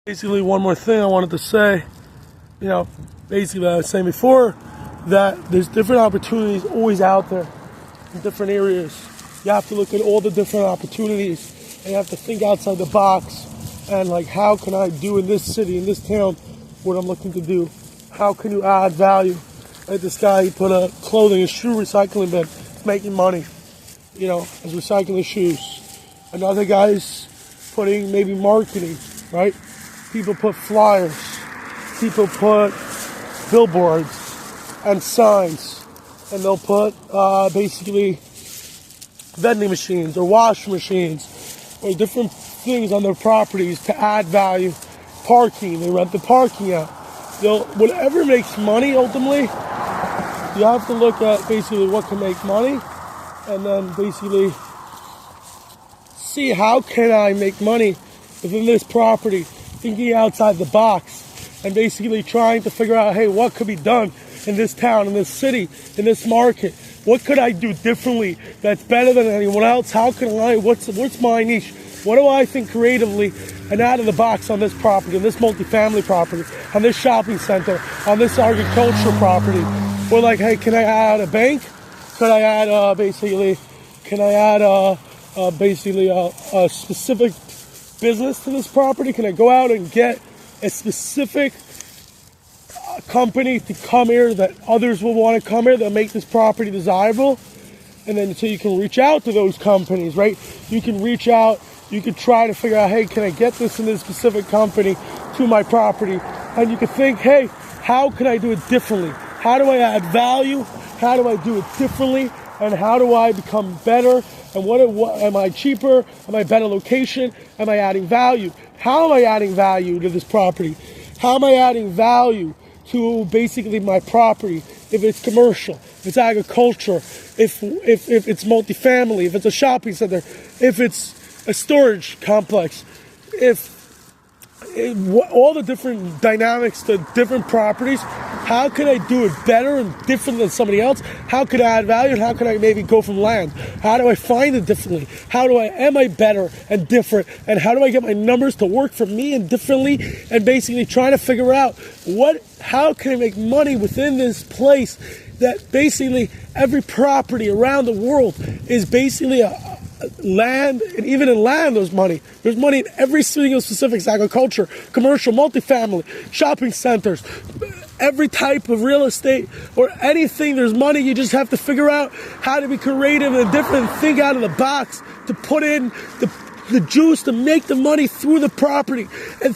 Basically, one more thing I wanted to say, basically I was saying before that there's different opportunities always out there in different areas. You have to look at all the different opportunities and you have to think outside the box and like, how can I do in this city, in this town, what I'm looking to do? How can you add value? Like this guy, he put a clothing and shoe recycling bin, making money, as recycling shoes. Another guy's putting maybe marketing, right? People put flyers, people put billboards and signs, and they'll put basically vending machines or washing machines or different things on their properties to add value. Parking, they rent the parking out. Whatever makes money ultimately, you have to look at basically what can make money and then basically see how can I make money within this property, thinking outside the box and basically trying to figure out, hey, what could be done in this town, in this city, in this market? What could I do differently that's better than anyone else? How can I, what's my niche? What do I think creatively and out of the box on this property, on this multifamily property, on this shopping center, on this agricultural property? Or like, hey, can I add a bank? Could I add a specific business to this property? Can I go out and get a specific company to come here that others will want to come here that make this property desirable? And then so you can reach out to those companies, right? You can reach out, you could try to figure out, hey, can I get this in this specific company to my property? And you can think, hey, how can I do it differently? How do I add value? How do I do it differently? And how do I become better? And what am I cheaper? Am I better location? Am I adding value? How am I adding value to this property? How am I adding value to basically my property? If it's commercial, if it's agriculture, if it's multifamily, if it's a shopping center, if it's a storage complex, all the different dynamics to different properties, how can I do it better and different than somebody else? How could I add value and how can I maybe go from land? How do I find it differently? Am I better and different? And how do I get my numbers to work for me and differently? And basically trying to figure out how can I make money within this place that basically every property around the world is basically land, and even in land there's money. There's money in every single specific agriculture, commercial, multifamily, shopping centers, every type of real estate or anything. There's money. You just have to figure out how to be creative and different, think out of the box to put in the juice to make the money through the property. And